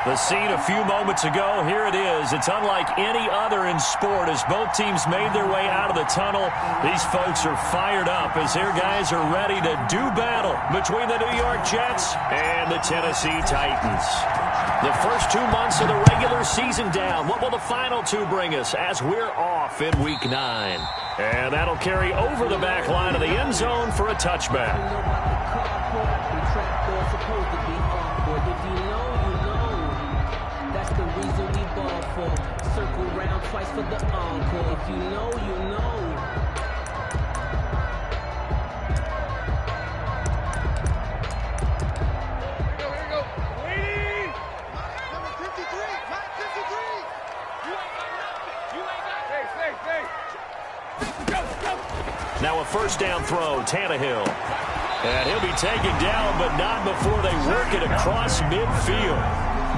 The scene a few moments ago, here it is. It's unlike any other in sport as both teams made their way out of the tunnel. These folks are fired up as their guys are ready to do battle between the New York Jets and the Tennessee Titans. The first 2 months of the regular season down. What will the final two bring us as we're off in Week 9? And that'll carry over the back line of the end zone for a touchback. That's the reason we ball for. Circle round twice for the encore. If you know, you know. Here we go. Waiting. Number 53. Mike 53. You ain't got nothing. You ain't got. Hey. Go. Now a first down throw, Tannehill. And he'll be taken down, but not before they work it across midfield.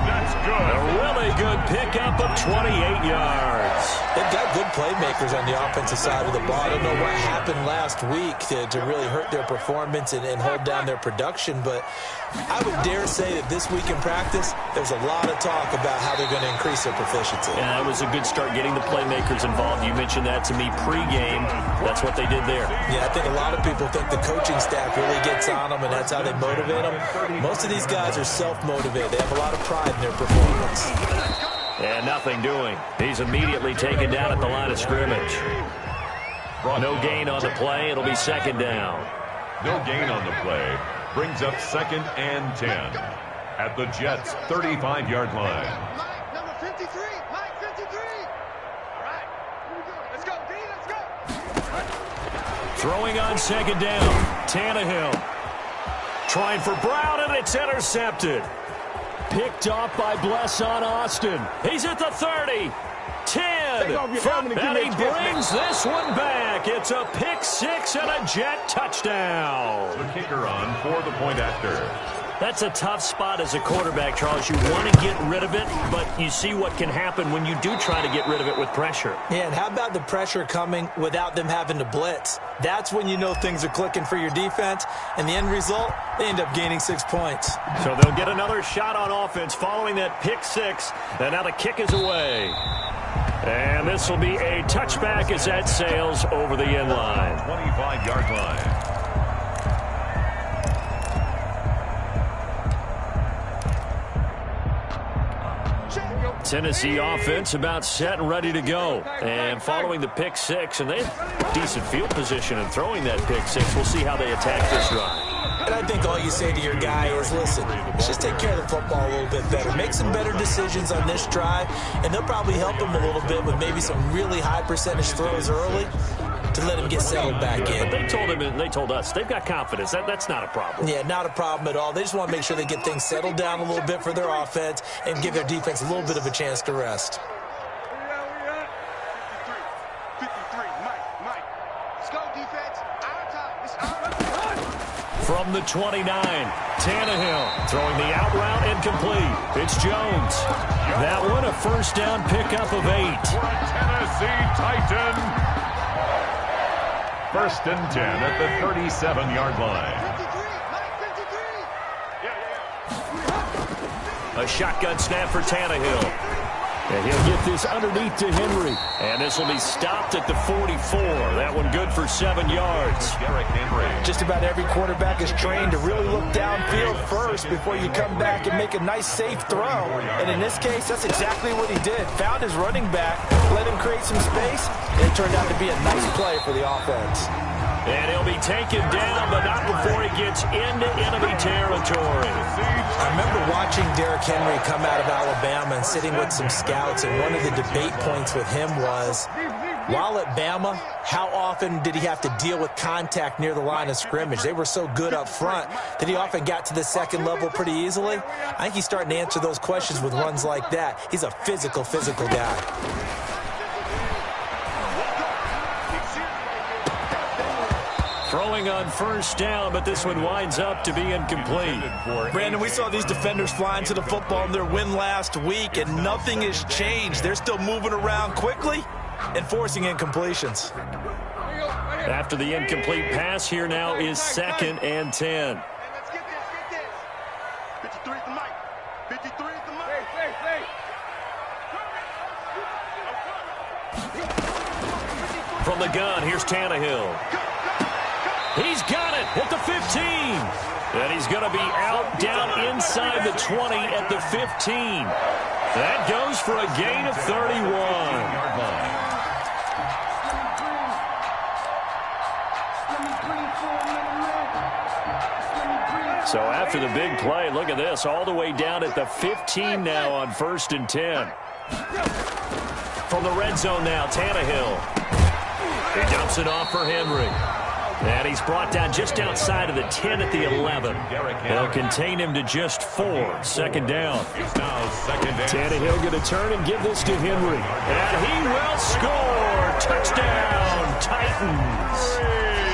That's good. A really good pickup of 28 yards. They've got good playmakers on the offensive side of the ball. I don't know what happened last week to really hurt their performance and hold down their production, but I would dare say that this week in practice, there's a lot of talk about how they're going to increase their proficiency. Yeah, that was a good start getting the playmakers involved. You mentioned that to me pregame. That's what they did there. Yeah, I think a lot of people think the coaching staff really gets on them, and that's how they motivate them. Most of these guys are self-motivated. They have a lot of pride in their performance. And nothing doing. He's immediately taken down at the line of scrimmage. No gain on the play. It'll be second down. No gain on the play. Brings up 2nd and 10 at the Jets' 35-yard line. Mike, number 53. Mike 53. All right. Here we go. Let's go, D. Let's go. Throwing on second down. Tannehill. Trying for Brown, and it's intercepted. Picked off by Bless on Austin. He's at the 30. 10. And he brings this one back. It's a pick six and a Jet touchdown. The kicker on for the point after. That's a tough spot as a quarterback, Charles. You want to get rid of it, but you see what can happen when you do try to get rid of it with pressure. Yeah, and how about the pressure coming without them having to blitz? That's when you know things are clicking for your defense, and the end result, they end up gaining 6 points. So they'll get another shot on offense following that pick six, and now the kick is away. And this will be a touchback as that sails over the end line. 25-yard line. Tennessee offense about set and ready to go. And following the pick six, and they have decent field position in throwing that pick six. We'll see how they attack this drive. And I think all you say to your guy is, listen, let's just take care of the football a little bit better. Make some better decisions on this drive, and they'll probably help him a little bit with maybe some really high percentage throws early to let him get settled back in. But they told him, and they told us, they've got confidence. That's not a problem. Yeah, not a problem at all. They just want to make sure they get things settled down a little bit for their offense and give their defense a little bit of a chance to rest. 53. Mike. Let's go, defense. Our time. It's our time. From the 29, Tannehill throwing the out route incomplete. It's Jones. That one a first down pickup of 8. For a Tennessee Titan. 1st and 10 at the 37-yard line. 53. Mike 53. A shotgun snap for Tannehill. And he'll get this underneath to Henry. And this will be stopped at the 44. That one good for 7 yards. Derrick Henry. Just about every quarterback is trained to really look downfield first before you come back and make a nice, safe throw. And in this case, that's exactly what he did. Found his running back, let him create some space, and it turned out to be a nice play for the offense. And he'll be taken down, but not before he gets into enemy territory. I remember watching Derrick Henry come out of Alabama and sitting with some scouts, and one of the debate points with him was, while at Bama, how often did he have to deal with contact near the line of scrimmage? They were so good up front that he often got to the second level pretty easily. I think he's starting to answer those questions with runs like that. He's a physical guy. Throwing on first down, but this one winds up to be incomplete. Brandon, we saw these defenders flying to the football in their win last week, and nothing has changed. They're still moving around quickly and forcing incompletions. After the incomplete pass, here now is 2nd and 10. Let's get this. 53 is the Mike. 53 is the Mike. From the gun, here's Tannehill. He's got it at the 15. And he's going to be out down inside the 20 at the 15. That goes for a gain of 31. So after the big play, look at this, all the way down at the 15 now on 1st and 10. From the red zone now, Tannehill. He dumps it off for Henry. And he's brought down just outside of the 10 at the 11. They'll contain him to just 4. 2nd down. Tannehill going to turn and give this to Henry. And he will score. Touchdown, Titans.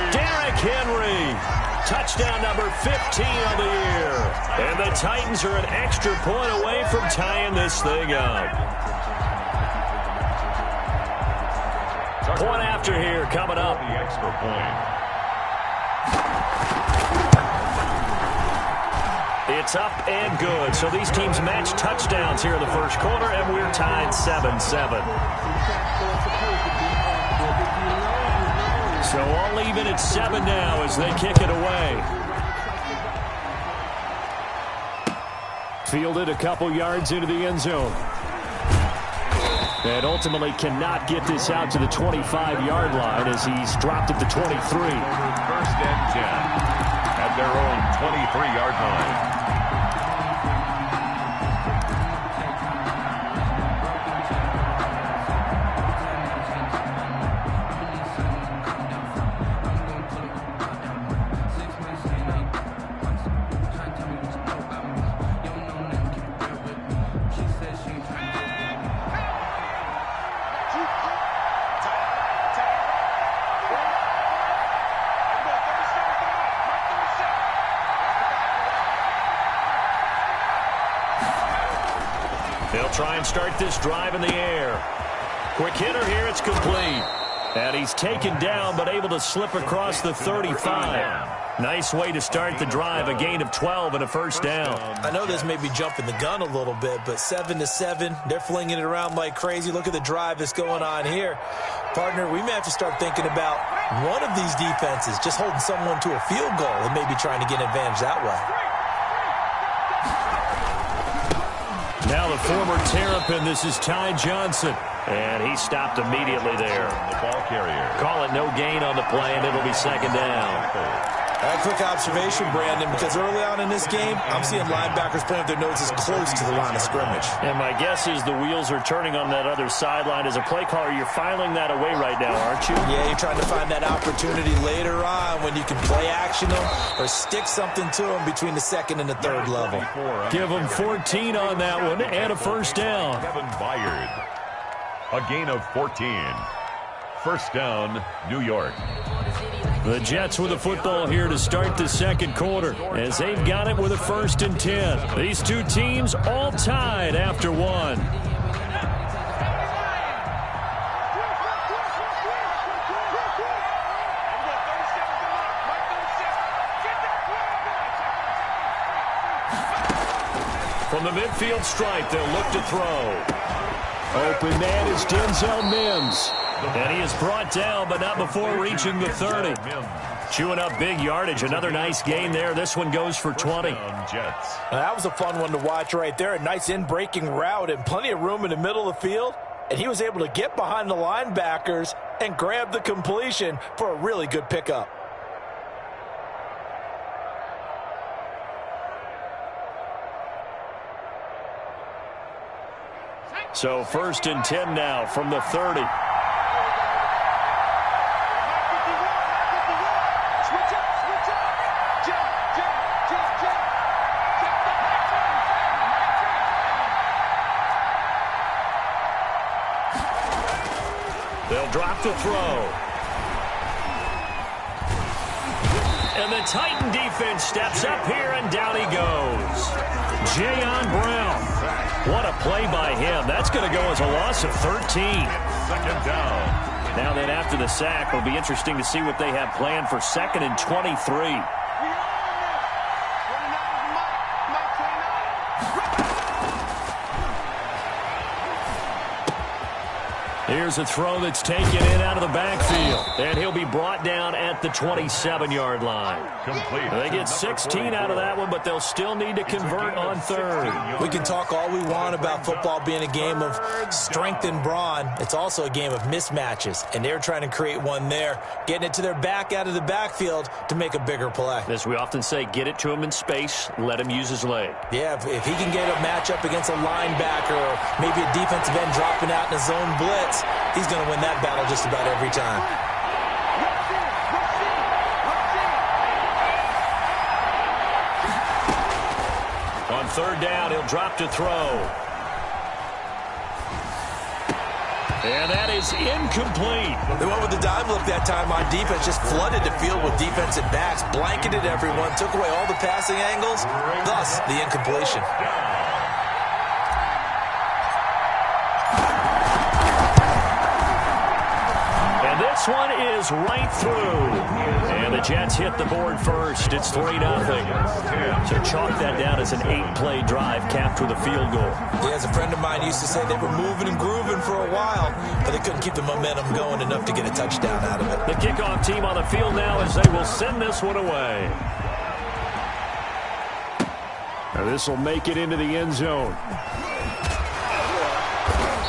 Derrick Henry. Touchdown number 15 of the year. And the Titans are an extra point away from tying this thing up. Point after here coming up. The extra point. It's up and good. So these teams match touchdowns here in the first quarter, and we're tied 7-7. So all even at 7 now as they kick it away. Fielded a couple yards into the end zone. And ultimately cannot get this out to the 25-yard line as he's dropped at the 23. 1st and 10 at their own 23-yard line. They'll try and start this drive in the air. Quick hitter here, it's complete. And he's taken down, but able to slip across the 35. Nice way to start the drive, a gain of 12 and a 1st down. I know this may be jumping the gun a little bit, but 7-7, they're flinging it around like crazy. Look at the drive that's going on here. Partner, we may have to start thinking about one of these defenses just holding someone to a field goal and maybe trying to get an advantage that way. Now the former Terrapin, this is Ty Johnson. And he stopped immediately there. The ball carrier. Call it no gain on the play, and it'll be 2nd down. A quick observation, Brandon, because early on in this game, I'm seeing linebackers playing with their noses close to the line of scrimmage. And my guess is the wheels are turning on that other sideline. As a play caller, you're filing that away right now, aren't you? Yeah, you're trying to find that opportunity later on when you can play action them or stick something to them between the 2nd and the 3rd level. Give them 14 on that one and a 1st down. Kevin Byard. A gain of 14. 1st down, New York. The Jets with the football here to start the 2nd quarter as they've got it with a 1st and 10. These two teams all tied after 1. From the midfield stripe, they'll look to throw. Open man is Denzel Mims. And he is brought down, but not before reaching the 30. Chewing up big yardage. Another nice gain there. This one goes for 20. That was a fun one to watch right there. A nice in-breaking route and plenty of room in the middle of the field. And he was able to get behind the linebackers and grab the completion for a really good pickup. So 1st and 10 now from the 30. They'll drop the throw. And the Titan defense steps up here, and down he goes. Jayon Brown. What a play by him. That's going to go as a loss of 13. 2nd down. Now then, after the sack, it'll be interesting to see what they have planned for 2nd and 23. Here's a throw that's taken in out of the backfield. And he'll be brought down at the 27-yard line. Complete. They get 16 out of that one, but they'll still need to convert on third. We can talk all we want about football being a game of strength and brawn. It's also a game of mismatches, and they're trying to create one there, getting it to their back out of the backfield to make a bigger play. As we often say, get it to him in space, let him use his leg. Yeah, if he can get a matchup against a linebacker or maybe a defensive end dropping out in a zone blitz, he's going to win that battle just about every time. On third down, he'll drop to throw. And that is incomplete. They went with the dive look that time on defense, just flooded the field with defensive backs, blanketed everyone, took away all the passing angles, thus the incompletion. This one is right through. And the Jets hit the board first. It's 3-0. So chalk that down as an 8-play drive capped with a field goal. Yeah, as a friend of mine used to say, they were moving and grooving for a while, but they couldn't keep the momentum going enough to get a touchdown out of it. The kickoff team on the field now as they will send this one away. Now this will make it into the end zone.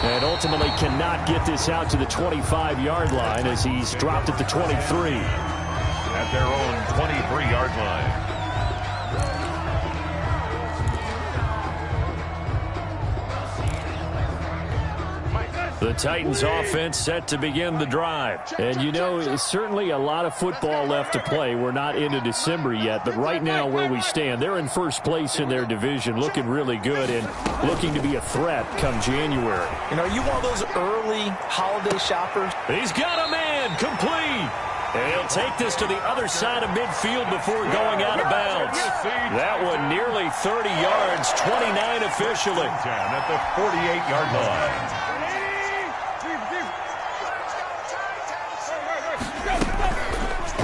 And ultimately cannot get this out to the 25-yard line as he's dropped at the 23. At their own 23-yard line. The Titans offense set to begin the drive. And you know, it's certainly a lot of football left to play. We're not into December yet, but right now where we stand, they're in first place in their division, looking really good and looking to be a threat come January. You know, you want those early holiday shoppers? He's got a man, complete. And he'll take this to the other side of midfield before going out of bounds. That one nearly 30 yards, 29 officially. At the 48-yard line.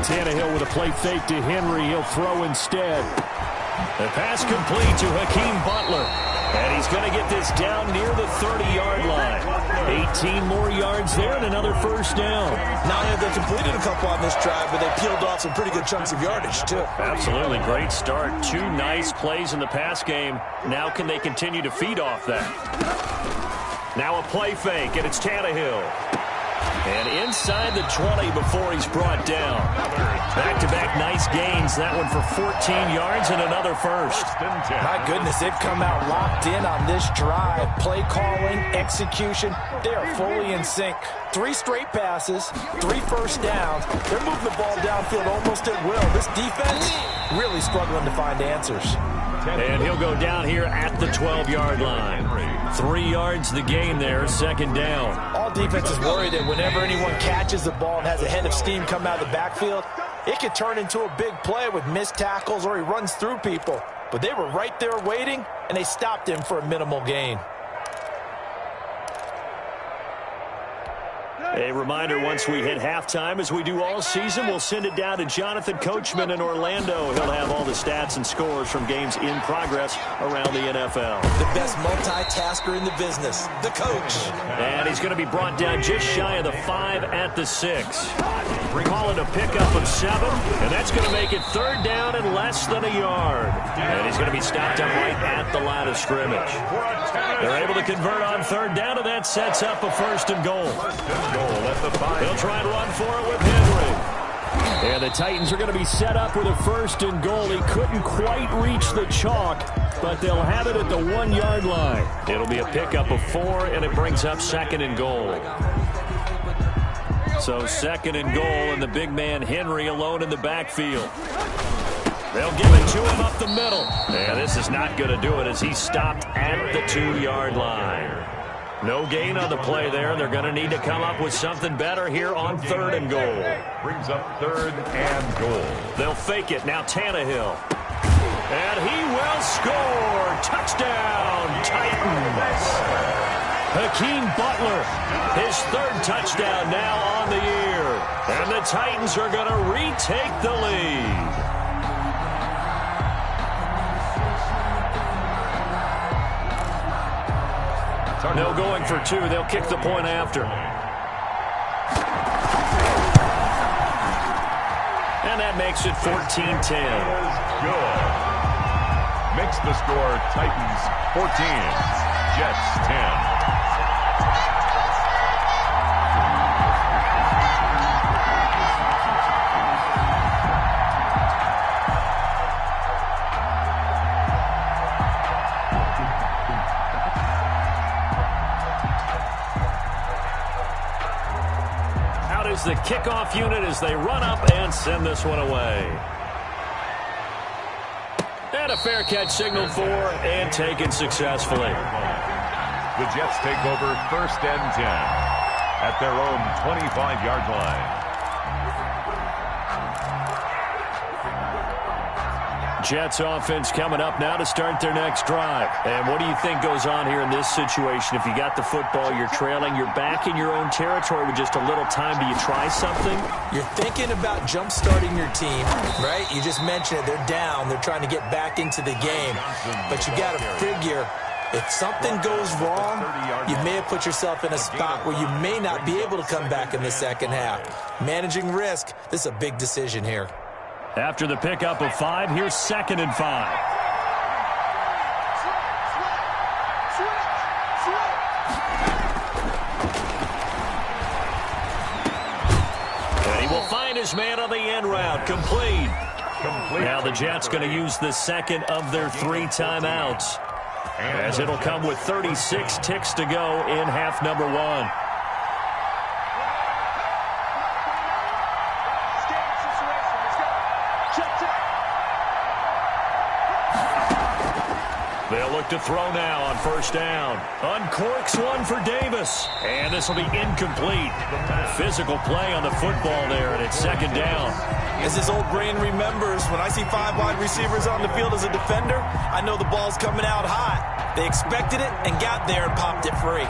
Tannehill with a play fake to Henry. He'll throw instead. The pass complete to Hakeem Butler. And he's going to get this down near the 30-yard line. 18 more yards there and another first down. Not only have they completed a couple on this drive, but they peeled off some pretty good chunks of yardage, too. Absolutely. Great start. Two nice plays in the pass game. Now can they continue to feed off that? Now a play fake, and it's Tannehill. And inside the 20 before he's brought down. Back-to-back nice gains. That one for 14 yards and another first. My goodness, they've come out locked in on this drive. Play calling, execution, they are fully in sync. 3 straight passes, 3 first downs. They're moving the ball downfield almost at will. This defense really struggling to find answers. And he'll go down here at the 12-yard line. 3 yards the gain there, second down. All defense is worried that whenever anyone catches the ball and has a head of steam come out of the backfield, it could turn into a big play with missed tackles or he runs through people. But they were right there waiting, and they stopped him for a minimal gain. A reminder, once we hit halftime, as we do all season, we'll send it down to Jonathan Coachman in Orlando. He'll have all the stats and scores from games in progress around the NFL. The best multitasker in the business, the coach. And he's going to be brought down just shy of the 5 at the 6. Call it a pickup of 7, and that's going to make it third down and less than a yard. And he's going to be stopped up right at the line of scrimmage. They're able to convert on third down, and that sets up a first and goal. They'll try and run for it with Henry. And the Titans are going to be set up with a first and goal. He couldn't quite reach the chalk, but they'll have it at the 1-yard line. It'll be a pickup of 4, and it brings up second and goal. So second and goal, and the big man Henry alone in the backfield. They'll give it to him up the middle. And this is not going to do it as he's stopped at the 2-yard line. No gain on the play there. They're going to need to come up with something better here on third and goal. Brings up third and goal. They'll fake it. Now Tannehill. And he will score. Touchdown, Titans. Hakeem Butler, his third touchdown now on the year. And the Titans are going to retake the lead. No going for 2. They'll kick the point after. And that makes it 14-10. Good. Makes the score Titans 14, Jets 10. The kickoff unit as they run up and send this one away. And a fair catch signaled for and taken successfully. The Jets take over 1st and 10 at their own 25-yard line. Jets offense coming up now to start their next drive. And what do you think goes on here in this situation? If you got the football, you're trailing, you're back in your own territory with just a little time. Do you try something? You're thinking about jump-starting your team, right? You just mentioned it. They're down. They're trying to get back into the game. But you got to figure, if something goes wrong, you may have put yourself in a spot where you may not be able to come back in the second half. Managing risk, this is a big decision here. After the pickup of 5, here's 2nd and 5. And he will find his man on the end route. Complete. Now the Jets going to use the second of their 3 timeouts, as it'll come with 36 ticks to go in half number 1. They'll look to throw now on 1st down. Uncorks one for Davis. And this will be incomplete. Physical play on the football there, and it's 2nd down. As his old brain remembers, when I see 5 wide receivers on the field as a defender, I know the ball's coming out hot. They expected it and got there and popped it free.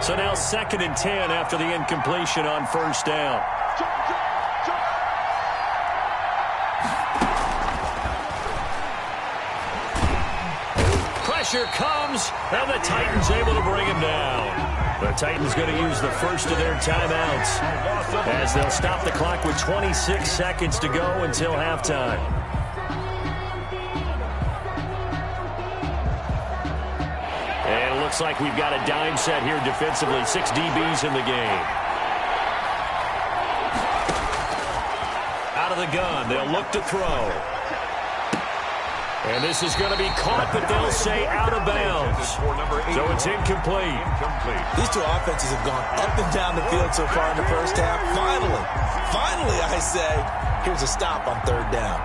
So now 2nd and 10 after the incompletion on 1st down. Pressure comes, and the Titans able to bring him down. The Titans going to use the first of their timeouts as they'll stop the clock with 26 seconds to go until halftime. And it looks like we've got a dime set here defensively. 6 DBs in the game. Out of the gun, they'll look to throw. And this is going to be caught, but they'll say out of bounds. So it's incomplete. These two offenses have gone up and down the field so far in the first half. Finally, I say, here's a stop on 3rd down.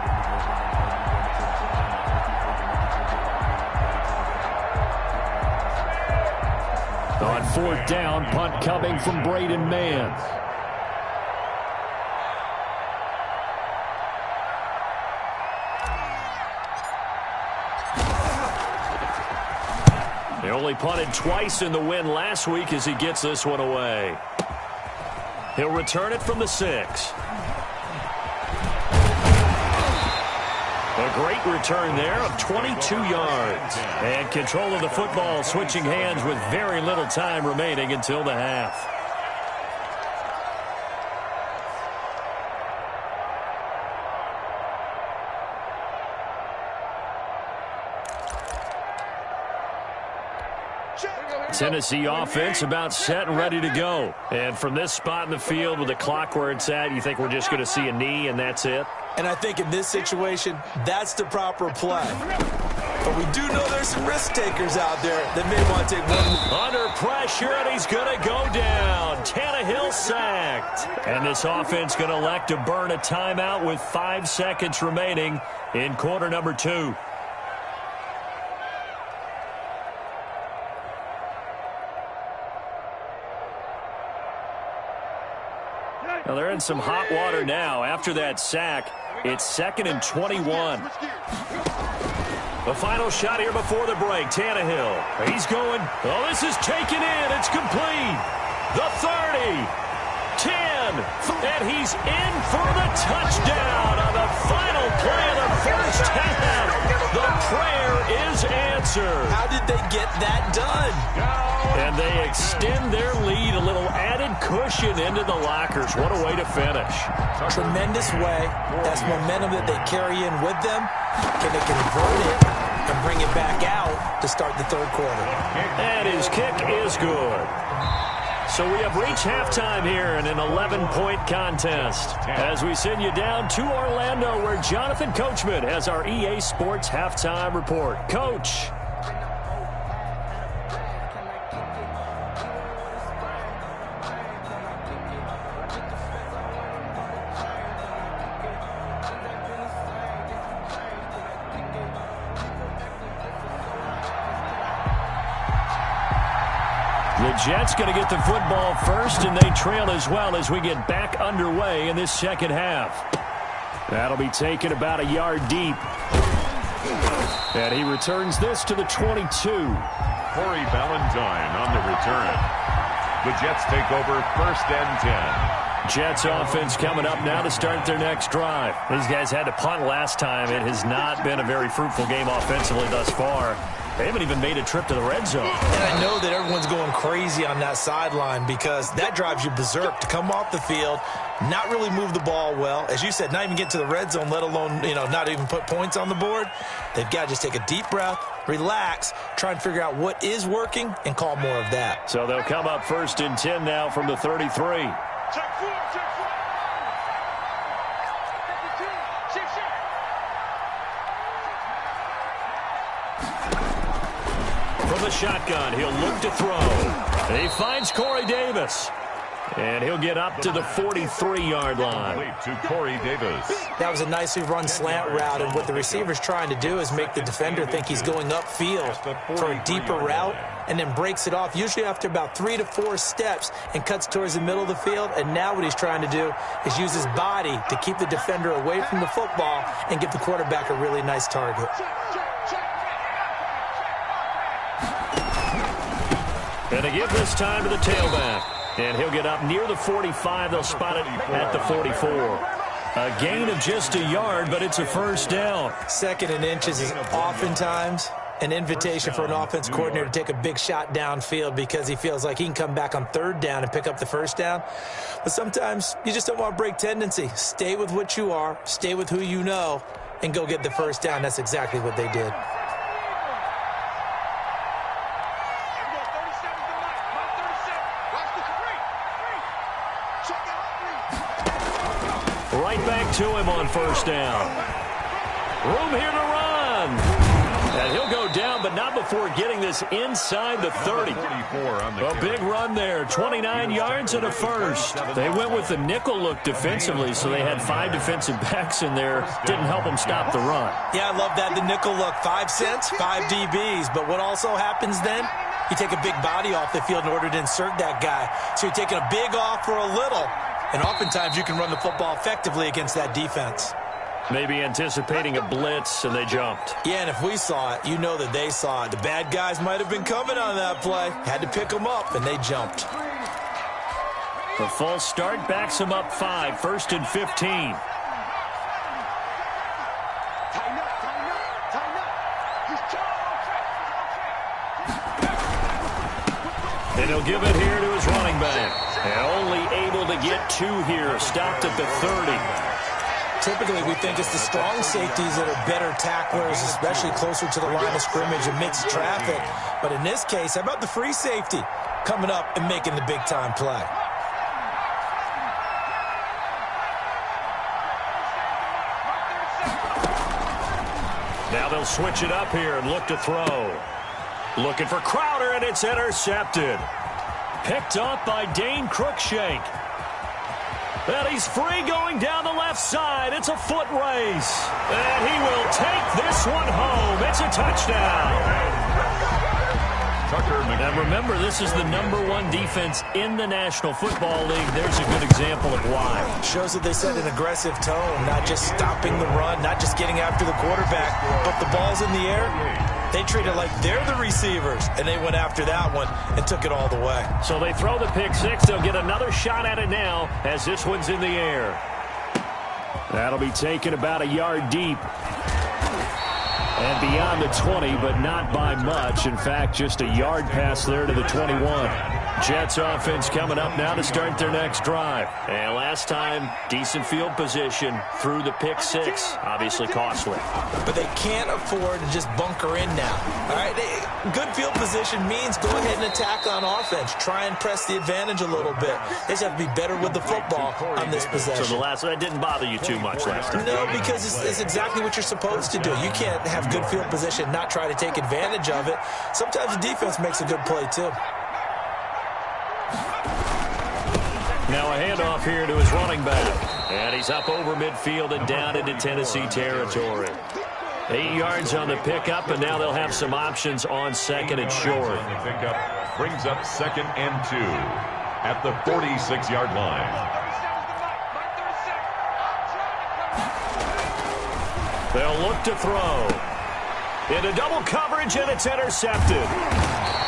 On 4th down, punt coming from Braden Mann. They only punted twice in the win last week as he gets this one away. He'll return it from the 6. A great return there of 22 yards. And control of the football switching hands with very little time remaining until the half. Tennessee offense about set and ready to go. And from this spot in the field with the clock where it's at, you think we're just going to see a knee and that's it? And I think in this situation, that's the proper play. But we do know there's some risk takers out there that may want to take one. Under pressure, and he's going to go down. Tannehill sacked. And this offense going to elect to burn a timeout with 5 seconds remaining in quarter number 2. Well, they're in some hot water now. After that sack, it's 2nd and 21. The final shot here before the break. Tannehill. He's going. Oh, this is taken in. It's complete. The 30. 10. And he's in for the touchdown on the final play of the first half. The prayer is answer. How did they get that done? And they extend their lead, a little added cushion into the lockers. What a way to finish. Tremendous way. That's momentum that they carry in with them. Can they convert it and bring it back out to start the third quarter? And his kick is good. So we have reached halftime here in an 11-point contest. As we send you down to Orlando, where Jonathan Coachman has our EA Sports Halftime Report. Coach. The Jets going to get the football first, and they trail as well as we get back underway in this second half. That'll be taken about a yard deep. And he returns this to the 22. Corey Valentine on the return. The Jets take over 1st and 10. Jets offense coming up now to start their next drive. These guys had to punt last time. It has not been a very fruitful game offensively thus far. They haven't even made a trip to the red zone. And I know that everyone's going crazy on that sideline because that drives you berserk to come off the field, not really move the ball well. As you said, not even get to the red zone, let alone, not even put points on the board. They've got to just take a deep breath, relax, try and figure out what is working, and call more of that. So they'll come up 1st and 10 now from the 33. Check 4, check 4. 52, shift. From the shotgun, he'll look to throw. He finds Corey Davis. And he'll get up to the 43-yard line. To Corey Davis. That was a nicely run slant route, and what the receiver's trying to do is make the defender think he's going upfield for a deeper route and then breaks it off, usually after about 3 to 4 steps, and cuts towards the middle of the field. And now what he's trying to do is use his body to keep the defender away from the football and give the quarterback a really nice target. And they give this time to the tailback. And he'll get up near the 45. They'll spot it at the 44. A gain of just a yard, but it's a first down. 2nd and inches is oftentimes an invitation for an offense coordinator to take a big shot downfield because he feels like he can come back on 3rd down and pick up the first down. But sometimes you just don't want to break tendency. Stay with what you are, stay with who you know, and go get the first down. That's exactly what they did. Right back to him on first down. Room here to run. And he'll go down, but not before getting this inside the 30. A big run there, 29 yards and a first. They went with the nickel look defensively, so they had 5 defensive backs in there. Didn't help them stop the run. Yeah, I love that, the nickel look. 5 cents, 5 DBs. But what also happens then? You take a big body off the field in order to insert that guy. So you're taking a big off for a little. And oftentimes you can run the football effectively against that defense. Maybe anticipating a blitz, and they jumped. Yeah, and if we saw it, you know that they saw it. The bad guys might have been coming on that play. Had to pick them up, and they jumped. The false start backs them up 5, 1st and 15. And he'll give it here to his running back. And only able to get 2 here. Stopped at the 30. Typically, we think it's the strong safeties that are better tacklers, especially closer to the line of scrimmage amidst traffic. But in this case, how about the free safety coming up and making the big-time play? Now they'll switch it up here and look to throw. Looking for Crowder, and it's intercepted. Picked up by Dane Cruikshank. And he's free going down the left side. It's a foot race. And he will take this one home. It's a touchdown. And remember, this is the #1 defense in the National Football League. There's a good example of why. Shows that they set an aggressive tone, not just stopping the run, not just getting after the quarterback, but the ball's in the air. They treat it like they're the receivers, and they went after that one and took it all the way. So they throw the pick six. They'll get another shot at it now as this one's in the air. That'll be taken about a yard deep. And beyond the 20, but not by much. In fact, just a yard pass there to the 21. Jets offense coming up now to start their next drive. And last time, decent field position through the pick six. Obviously costly. But they can't afford to just bunker in now. All right, good field position means go ahead and attack on offense. Try and press the advantage a little bit. They just have to be better with the football on this possession. So that didn't bother you too much last time? No, because it's exactly what you're supposed to do. You can't have good field position, not try to take advantage of it. Sometimes the defense makes a good play, too. Now a handoff here to his running back. And he's up over midfield and down into Tennessee territory. 8 yards on the pickup, and now they'll have some options on second and short. The pickup brings up 2nd and 2 at the 46-yard line. They'll look to throw. Into double coverage, and it's intercepted.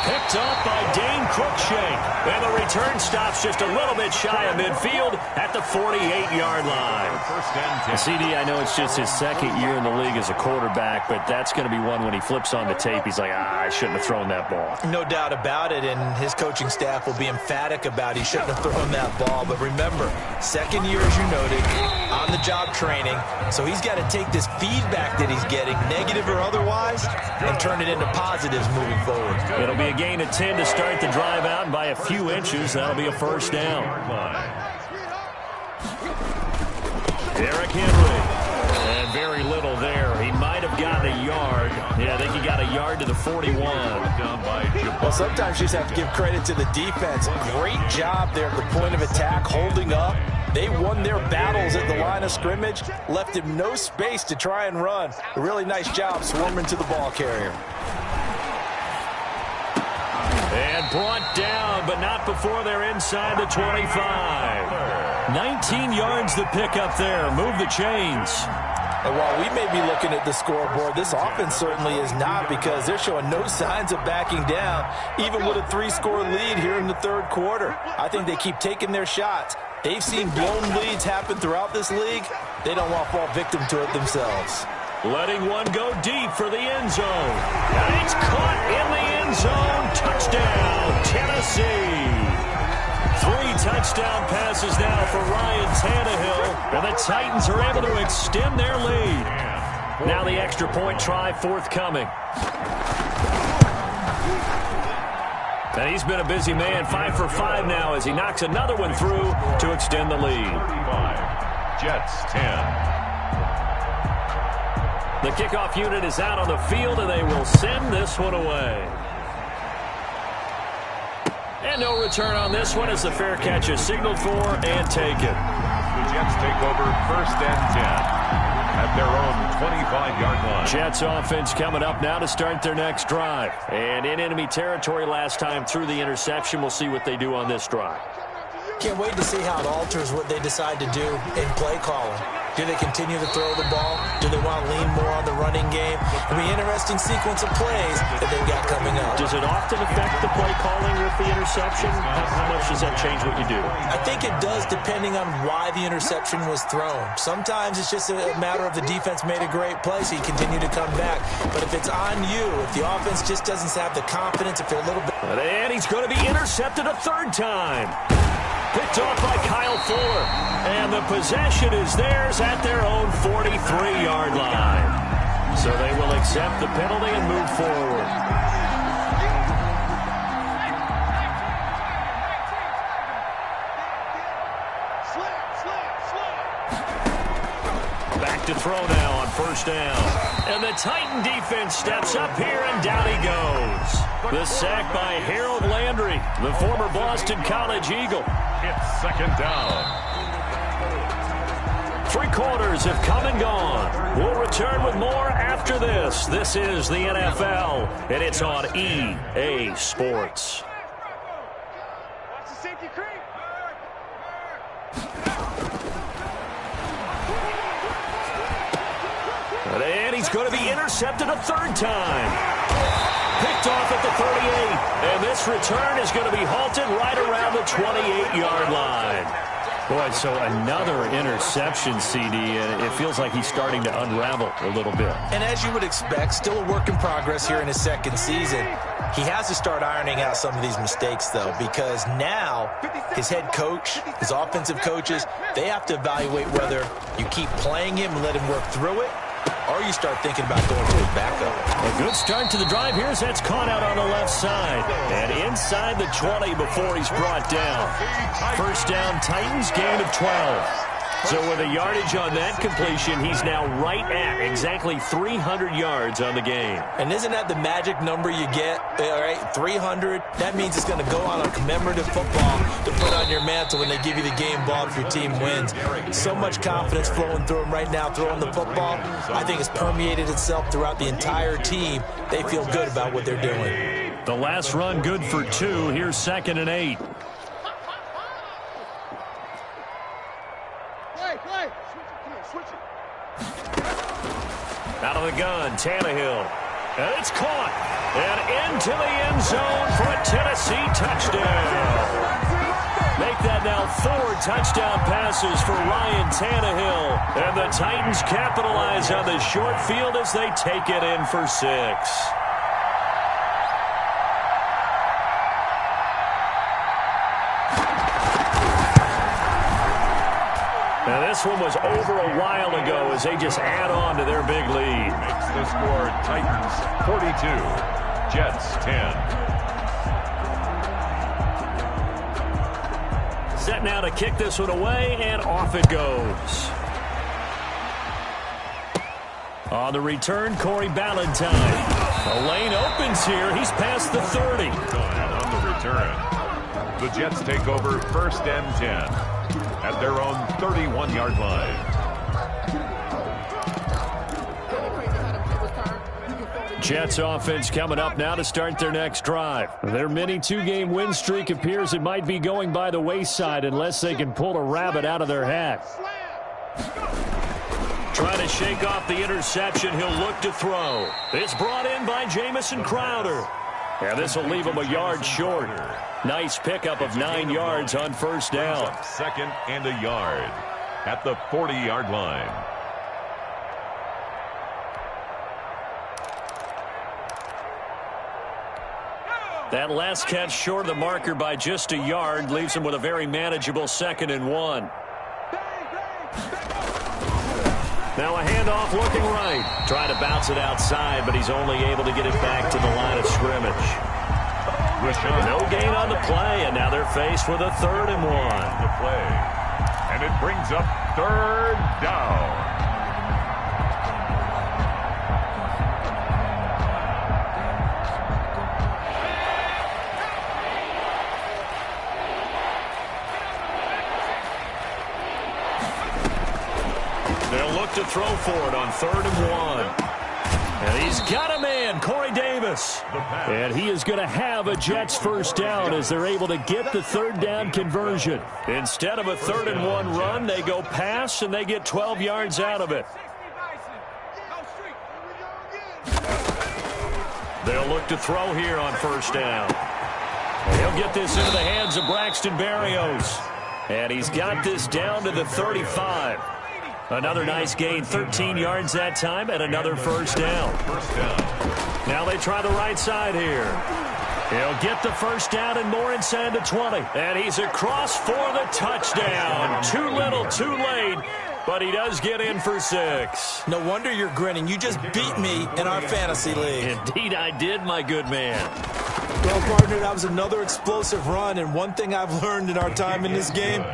Picked up by Dane Cruikshank. And the return stops just a little bit shy of midfield at the 48-yard line. CD, I know it's just his second year in the league as a quarterback, but that's going to be one when he flips on the tape, he's like, I shouldn't have thrown that ball. No doubt about it, and his coaching staff will be emphatic about he shouldn't have thrown that ball. But remember, second year, as you noted, on-the-job training, so he's got to take this feedback that he's getting, negative or otherwise, and turn it into positives moving forward. It'll be a gain of 10 to start the drive out, and by a few inches, that'll be a first down. Derrick Henry. And very little there. He might have gotten a yard. Yeah, I think he got a yard to the 41. Well, sometimes you just have to give credit to the defense. Great job there at the point of attack, holding up. They won their battles at the line of scrimmage, left him no space to try and run. A really nice job swarming to the ball carrier. And brought down, but not before they're inside the 25. 19 yards to pick up there. Move the chains. And while we may be looking at the scoreboard, this offense certainly is not, because they're showing no signs of backing down, even with a 3-score lead here in the third quarter. I think they keep taking their shots. They've seen blown leads happen throughout this league. They don't want to fall victim to it themselves. Letting one go deep for the end zone. And it's caught in the end zone. Touchdown, Tennessee. 3 touchdown passes now for Ryan Tannehill. And the Titans are able to extend their lead. Now the extra point try forthcoming. And he's been a busy man, 5 for 5 now as he knocks another one through to extend the lead. 35, Jets 10. The kickoff unit is out on the field, and they will send this one away. And no return on this one as the fair catch is signaled for and taken. The Jets take over 1st and 10. At their own 25-yard line. Jets offense coming up now to start their next drive. And in enemy territory last time through the interception. We'll see what they do on this drive. Can't wait to see how it alters what they decide to do in play calling. Do they continue to throw the ball? Do they want to lean more on the running game? It'll be an interesting sequence of plays that they've got coming up. Does it often affect the play calling with the interception? How much does that change what you do? I think it does, depending on why the interception was thrown. Sometimes it's just a matter of the defense made a great play, so you continue to come back. But if it's on you, if the offense just doesn't have the confidence, if they're a little bit... And he's going to be intercepted a 3rd time. Picked off by Kyle Fuller. And the possession is theirs at their own 43-yard line. So they will accept the penalty and move forward. Back to throw now on 1st down. And the Titan defense steps up here, and down he goes. The sack by Harold Landry, the former Boston College Eagle. It's 2nd down. 3 quarters have come and gone. We'll return with more after this. This is the NFL, and it's on EA Sports. Watch the safety creep. And he's going to be intercepted a 3rd time. Picked off at the 38. And this return is going to be halted right around the 28-yard line. Boy, so another interception, CD, and it feels like he's starting to unravel a little bit. And as you would expect, still a work in progress here in his second season. He has to start ironing out some of these mistakes, though, because now his head coach, his offensive coaches, they have to evaluate whether you keep playing him and let him work through it, or you start thinking about going to his backup. A good start to the drive. Here's that's caught out on the left side. And inside the 20 before he's brought down. First down, Titans, gain of 12. So with a yardage on that completion, he's now right at exactly 300 yards on the game. And isn't that the magic number you get? All right, 300. That means it's going to go on a commemorative football to put on your mantle when they give you the game ball if your team wins. So much confidence flowing through him right now, throwing the football. I think it's permeated itself throughout the entire team. They feel good about what they're doing. The last run good for 2. Here's 2nd and 8. Out of the gun, Tannehill. And it's caught. And into the end zone for a Tennessee touchdown. Make that now 4 touchdown passes for Ryan Tannehill. And the Titans capitalize on the short field as they take it in for 6. Now this one was over a while ago as they just add on to their big lead. Makes the score Titans 42, Jets 10. Set now to kick this one away, and off it goes. On the return, Corey Ballantyne. The lane opens here. He's past the 30. On the return, the Jets take over 1st and 10. At their own 31-yard line. Jets offense coming up now to start their next drive. Their mini 2-game win streak appears it might be going by the wayside unless they can pull a rabbit out of their hat. Trying to shake off the interception. He'll look to throw. It's brought in by Jamison Crowder. And this will leave him a yard short. Nice pickup of 9 yards on 1st down. 2nd and a yard at the 40-yard line. That last catch short of the marker by just a yard leaves him with a very manageable 2nd and 1. Now a handoff looking right. Trying to bounce it outside, but he's only able to get it back to the line of scrimmage. No gain on the play, and now they're faced with a 3rd and 1. The play, and it brings up 3rd down. They'll look to throw for it on 3rd and 1. And he's got a man, Corey Davis. And he is going to have a Jets 1st down as they're able to get the 3rd down conversion. Instead of a 3rd and 1 run, they go pass, and they get 12 yards out of it. They'll look to throw here on 1st down. He'll get this into the hands of Braxton Berrios. And he's got this down to the 35. Another nice gain, 13 yards that time, and another 1st down. Now they try the right side here. He'll get the 1st down and more inside the 20. And he's across for the touchdown. Too little, too late, but he does get in for 6. No wonder you're grinning. You just beat me in our fantasy league. Indeed I did, my good man. Well, partner, that was another explosive run, and one thing I've learned in our time in this game,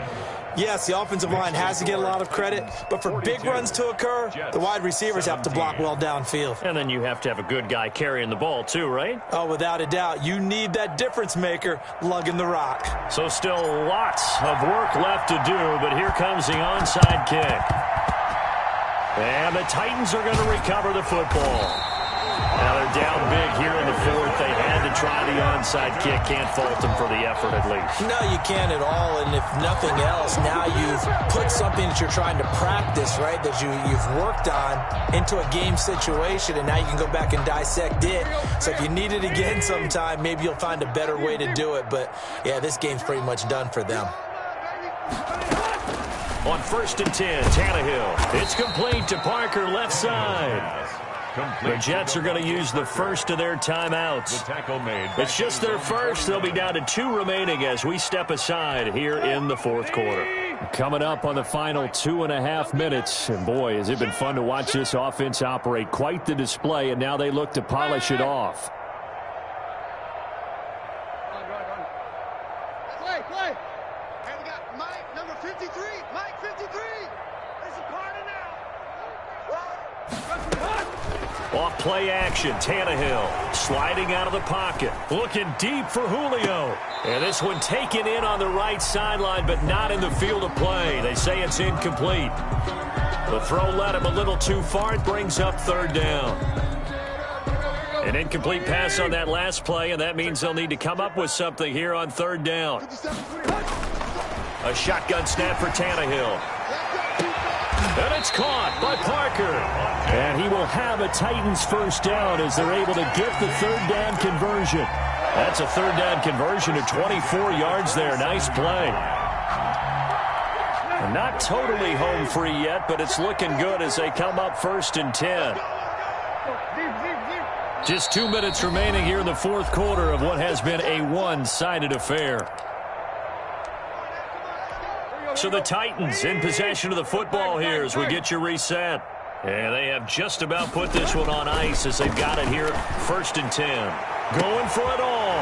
yes, the offensive line has to get a lot of credit, but for big runs to occur, the wide receivers have to block well downfield. And then you have to have a good guy carrying the ball too, right? Oh, without a doubt. You need that difference maker lugging the rock. So still lots of work left to do, but here comes the onside kick. And the Titans are going to recover the football. Now they're down big here in the 4th. They had to try the onside kick. Can't fault them for the effort at least. No, you can't at all. And if nothing else, now you've put something that you're trying to practice, right, that you've worked on into a game situation, and now you can go back and dissect it. So if you need it again sometime, maybe you'll find a better way to do it. But, yeah, this game's pretty much done for them. On 1st and 10, Tannehill. It's complete to Parker, left side. The Jets are going to use the first of their timeouts. It's just their first. They'll be down to 2 remaining as we step aside here in the 4th quarter. Coming up on the final 2.5 minutes. And boy, has it been fun to watch this offense operate. Quite the display, and now they look to polish it off. Play. Hey, we got Mike, number 53. Mike, 53. There's a corner now. Off play action, Tannehill sliding out of the pocket, looking deep for Julio. And this one taken in on the right sideline, but not in the field of play. They say it's incomplete. The throw led him a little too far. It brings up 3rd down. An incomplete pass on that last play, and that means they'll need to come up with something here on 3rd down. A shotgun snap for Tannehill. And it's caught by Parker. And he will have a Titans first down as they're able to get the 3rd down conversion. That's a 3rd down conversion to 24 yards there. Nice play. And not totally home free yet, but it's looking good as they come up 1st and 10. Just 2 minutes remaining here in the 4th quarter of what has been a one-sided affair. So the Titans in possession of the football here as we get you reset. And they have just about put this one on ice as they've got it here 1st and 10. Going for it all.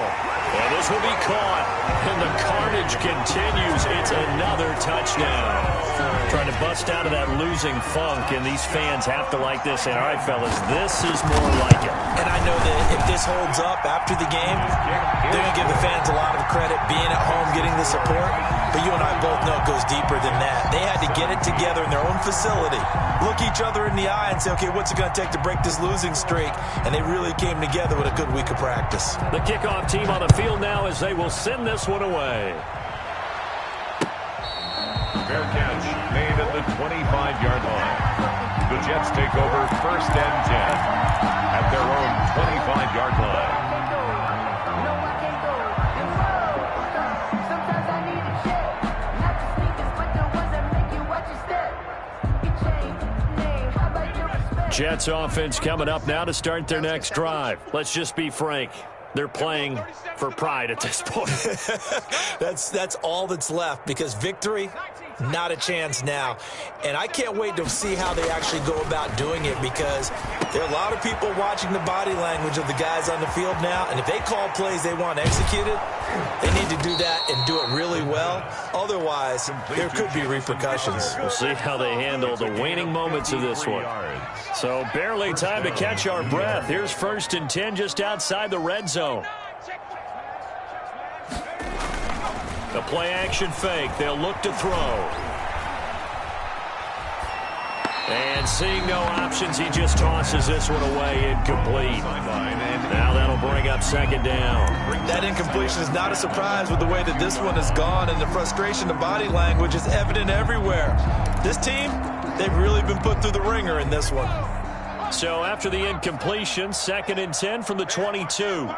And this will be caught. And the carnage continues. It's another touchdown. Trying to bust out of that losing funk, and these fans have to like this. And all right, fellas, this is more like it. And I know that if this holds up after the game, they're going to give the fans a lot of credit being at home, getting the support. But you and I both know it goes deeper than that. They had to get it together in their own facility, look each other in the eye and say, okay, what's it going to take to break this losing streak? And they really came together with a good week of practice. The kickoff team on the field now as they will send this one away. Fair catch made at the 25-yard line. The Jets take over 1st and 10 at their own 25-yard line. Jets offense coming up now to start their next drive. Let's just be frank. They're playing for pride at this point. That's all that's left, because victory, not a chance now. And I can't wait to see how they actually go about doing it, because there are a lot of people watching the body language of the guys on the field now, and if they call plays they want executed, they need to do that and do it really well. Otherwise, there could be repercussions. We'll see how they handle the waning moments of this one. So barely time to catch our breath. Here's 1st and 10 just outside the red zone. The play action fake. They'll look to throw. And seeing no options, he just tosses this one away, incomplete. Now that'll bring up 2nd down. That incompletion is not a surprise with the way that this one has gone, and the frustration of body language is evident everywhere. This team, they've really been put through the ringer in this one. So after the incompletion, 2nd and 10 from the 22.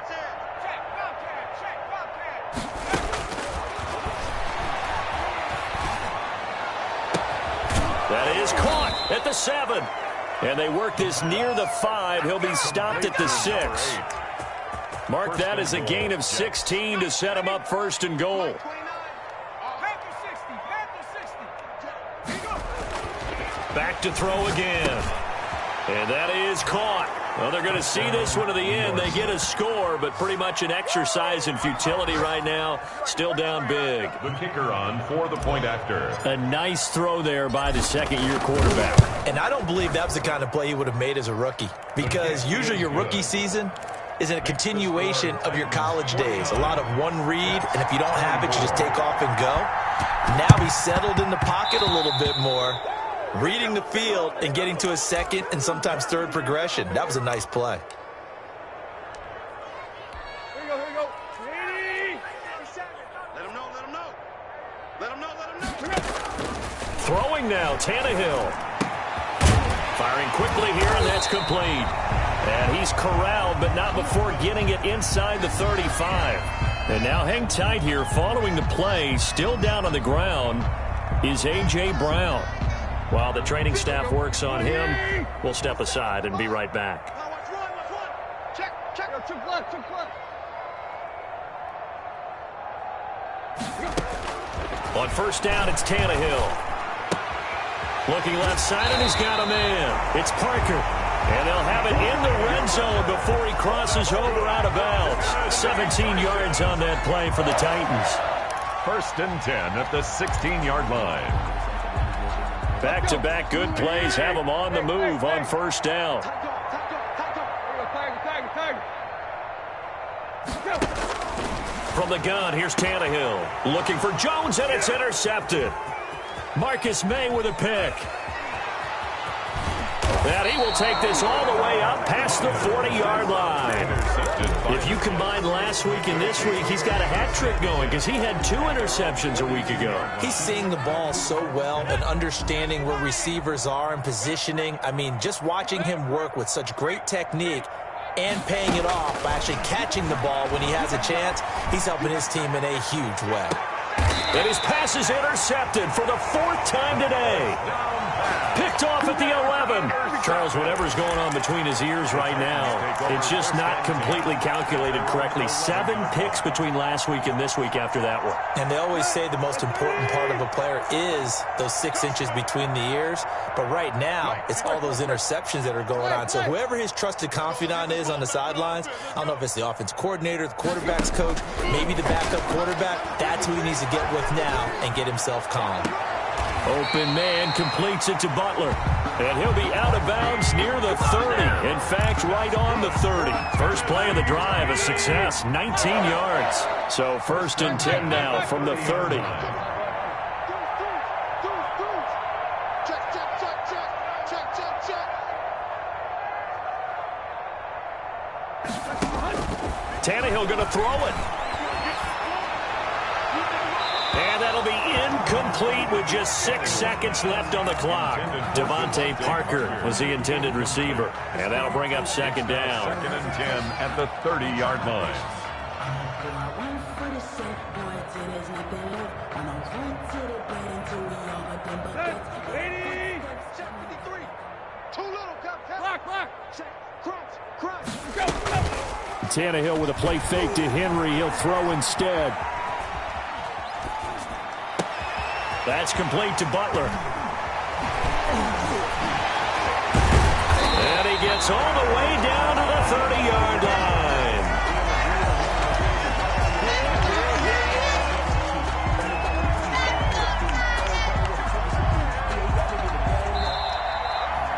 That is caught at the 7. And they work this near the 5. He'll be stopped at the 6. Mark that as a gain of 16 to set him up 1st and goal. Back to throw again. And that is caught. Well, they're going to see this one to the end. They get a score, but pretty much an exercise in futility right now. Still down big. The kicker on for the point after. A nice throw there by the 2nd-year quarterback. And I don't believe that was the kind of play he would have made as a rookie, because usually your rookie season is a continuation of your college days. A lot of one read, and if you don't have it, you just take off and go. Now he's settled in the pocket a little bit more, reading the field and getting to a 2nd and sometimes 3rd progression. That was a nice play. Here we go. Let him know. Let him know. Throwing now, Tannehill. Firing quickly here, and that's complete. And he's corralled, but not before getting it inside the 35. And now hang tight here following the play, still down on the ground. is A.J. Brown. While the training staff works on him, we'll step aside and be right back. On first down, it's Tannehill. Looking left side, and he's got a man. It's Parker. And they'll have it in the red zone before he crosses over out of bounds. 17 yards on that play for the Titans. 1st and 10 at the 16-yard line. Back-to-back good plays have them on the move on first down. From the gun, here's Tannehill. Looking for Jones, and it's intercepted. Marcus May with a pick. And he will take this all the way up past the 40-yard line. If you combine last week and this week, he's got a hat trick going because he had 2 interceptions a week ago. He's seeing the ball so well and understanding where receivers are and positioning. I mean, just watching him work with such great technique and paying it off by actually catching the ball when he has a chance, he's helping his team in a huge way. And his pass is intercepted for the 4th time today. Picked off at the 11. Charles, whatever's going on between his ears right now, it's just not completely calculated correctly. 7 picks between last week and this week after that one. And they always say the most important part of a player is those 6 inches between the ears. But right now, it's all those interceptions that are going on. So whoever his trusted confidant is on the sidelines, I don't know if it's the offense coordinator, the quarterback's coach, maybe the backup quarterback, that's who he needs to get with now and get himself calm. Open man completes it to Butler. And he'll be out of bounds near the 30. In fact, right on the 30. First play of the drive, a success, 19 yards. So 1st and 10 now from the 30. Tannehill going to throw it. And that'll be incomplete with just 6 seconds left on the clock. Devontae Parker was the intended receiver. And that'll bring up 2nd down. 2nd and 10 at the 30-yard line. Tannehill with a play fake to Henry. He'll throw instead. That's complete to Butler. And he gets all the way down to the 30-yard line.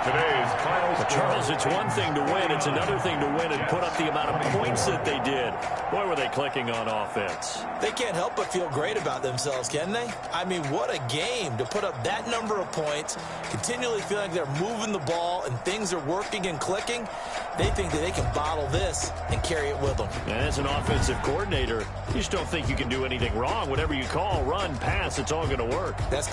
Today's final score. Charles, it's one thing to win. It's another thing to win and put up the amount of points that they did. Boy, were they clicking on offense. They can't help but feel great about themselves, can they? I mean, what a game to put up that number of points, continually feeling like they're moving the ball and things are working and clicking. They think that they can bottle this and carry it with them. And as an offensive coordinator, you just don't think you can do anything wrong. Whatever you call, run, pass, it's all going to work. That's